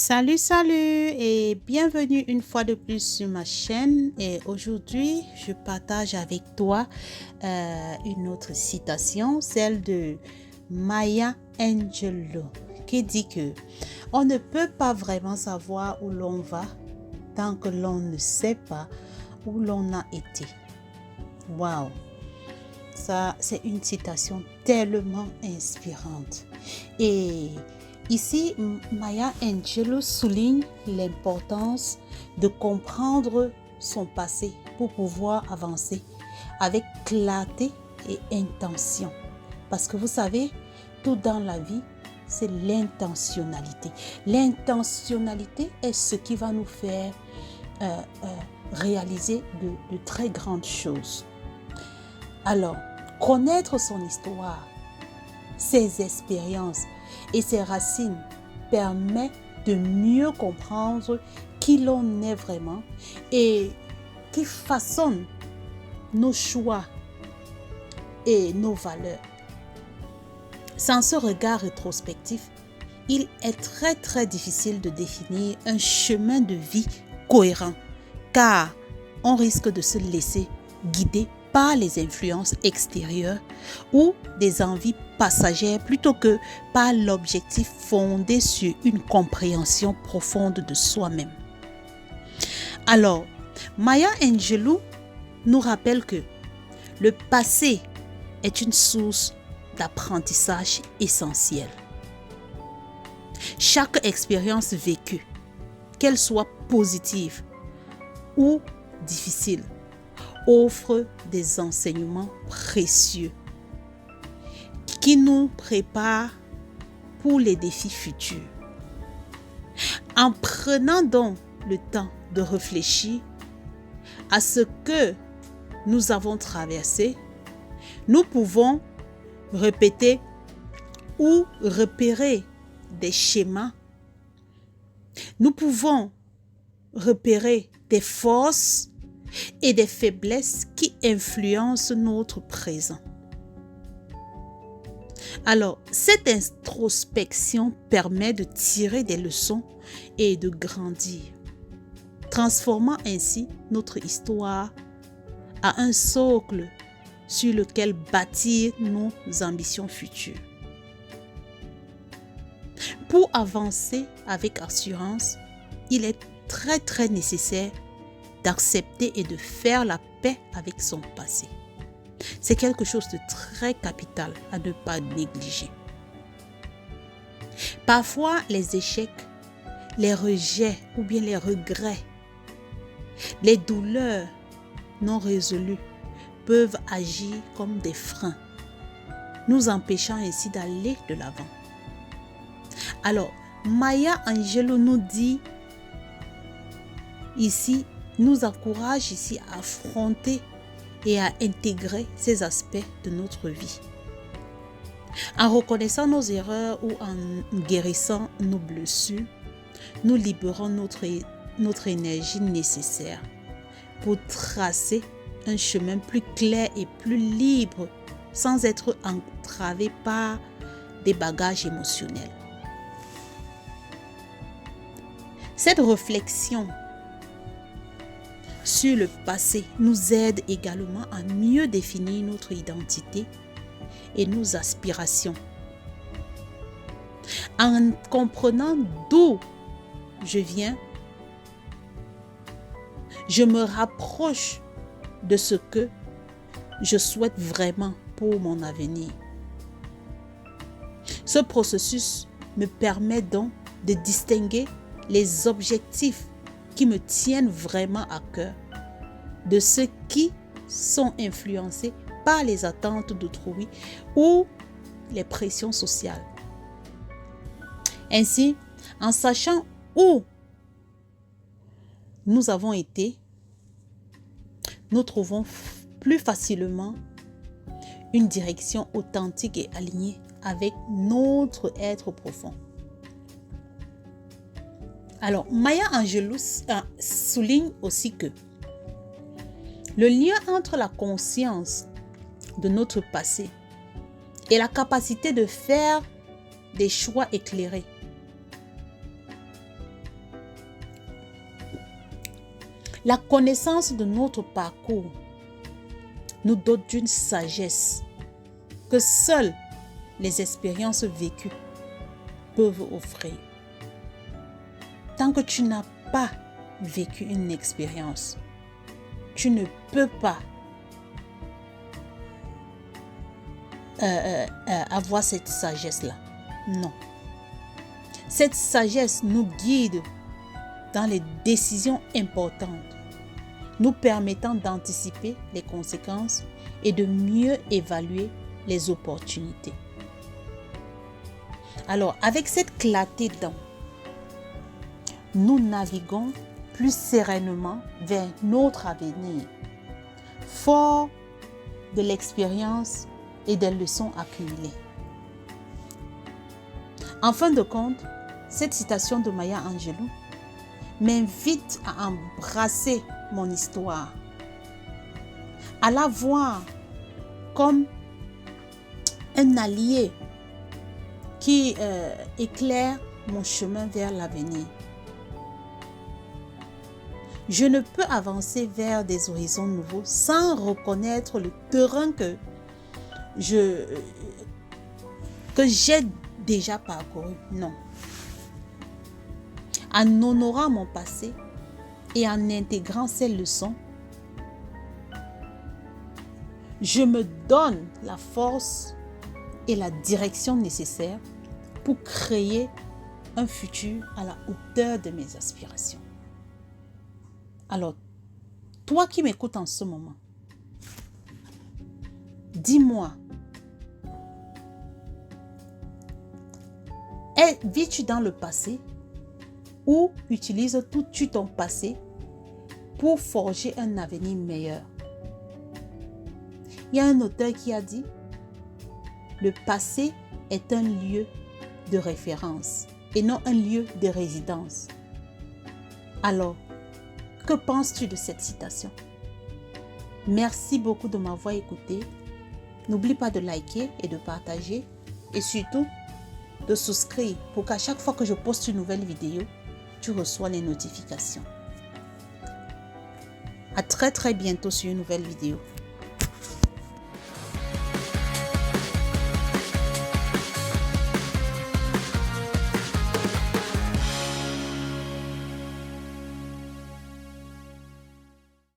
Salut, salut et bienvenue une fois de plus sur ma chaîne. Et aujourd'hui, je partage avec toi une autre citation, celle de Maya Angelou, qui dit que on ne peut pas vraiment savoir où l'on va tant que l'on ne sait pas où l'on a été. Waouh! Ça, c'est une citation tellement inspirante. Et ici, Maya Angelou souligne l'importance de comprendre son passé pour pouvoir avancer avec clarté et intention. Parce que vous savez, tout dans la vie, c'est l'intentionnalité. L'intentionnalité est ce qui va nous faire réaliser de très grandes choses. Alors, connaître son histoire, ses expériences et ses racines permet de mieux comprendre qui l'on est vraiment et qui façonne nos choix et nos valeurs. Sans ce regard rétrospectif, il est très difficile de définir un chemin de vie cohérent car on risque de se laisser guider par les influences extérieures ou des envies passagères plutôt que par l'objectif fondé sur une compréhension profonde de soi-même. Alors, Maya Angelou nous rappelle que le passé est une source d'apprentissage essentielle. Chaque expérience vécue, qu'elle soit positive ou difficile, offre des enseignements précieux qui nous préparent pour les défis futurs. En prenant donc le temps de réfléchir à ce que nous avons traversé, nous pouvons répéter ou repérer des schémas. Nous pouvons repérer des forces et des faiblesses qui influencent notre présent. Alors, cette introspection permet de tirer des leçons et de grandir, transformant ainsi notre histoire à un socle sur lequel bâtir nos ambitions futures. Pour avancer avec assurance, il est très nécessaire d'accepter et de faire la paix avec son passé. C'est quelque chose de très capital à ne pas négliger. Parfois, les échecs, les rejets ou bien les regrets, les douleurs non résolues peuvent agir comme des freins, nous empêchant ainsi d'aller de l'avant. Alors, Maya Angelou nous dit ici, nous encourage ici à affronter et à intégrer ces aspects de notre vie. En reconnaissant nos erreurs ou en guérissant nos blessures, nous libérons notre énergie nécessaire pour tracer un chemin plus clair et plus libre sans être entravé par des bagages émotionnels. Cette réflexion sur le passé nous aide également à mieux définir notre identité et nos aspirations. En comprenant d'où je viens, je me rapproche de ce que je souhaite vraiment pour mon avenir. Ce processus me permet donc de distinguer les objectifs qui me tiennent vraiment à cœur, de ceux qui sont influencés par les attentes d'autrui ou les pressions sociales. Ainsi, en sachant où nous avons été, nous trouvons plus facilement une direction authentique et alignée avec notre être profond. Alors, Maya Angelou souligne aussi que le lien entre la conscience de notre passé et la capacité de faire des choix éclairés La connaissance de notre parcours nous dote d'une sagesse que seules les expériences vécues peuvent offrir. Tant que tu n'as pas vécu une expérience, tu ne peux pas avoir cette sagesse-là. Non. Cette sagesse nous guide dans les décisions importantes, nous permettant d'anticiper les conséquences et de mieux évaluer les opportunités. Alors, avec cette clarté dedans, nous naviguons plus sereinement vers notre avenir, fort de l'expérience et des leçons accumulées. En fin de compte, cette citation de Maya Angelou m'invite à embrasser mon histoire, à la voir comme un allié qui éclaire mon chemin vers l'avenir. Je ne peux avancer vers des horizons nouveaux sans reconnaître le terrain que j'ai déjà parcouru. Non. En honorant mon passé et en intégrant ces leçons, je me donne la force et la direction nécessaires pour créer un futur à la hauteur de mes aspirations. Alors, toi qui m'écoutes en ce moment, dis-moi, vis-tu dans le passé ou utilises-tu ton passé pour forger un avenir meilleur? Il y a un auteur qui a dit, le passé est un lieu de référence et non un lieu de résidence. Alors, que penses-tu de cette citation? Merci beaucoup de m'avoir écouté. N'oublie pas de liker et de partager et surtout de souscrire pour qu'à chaque fois que je poste une nouvelle vidéo, tu reçois les notifications. À très bientôt sur une nouvelle vidéo.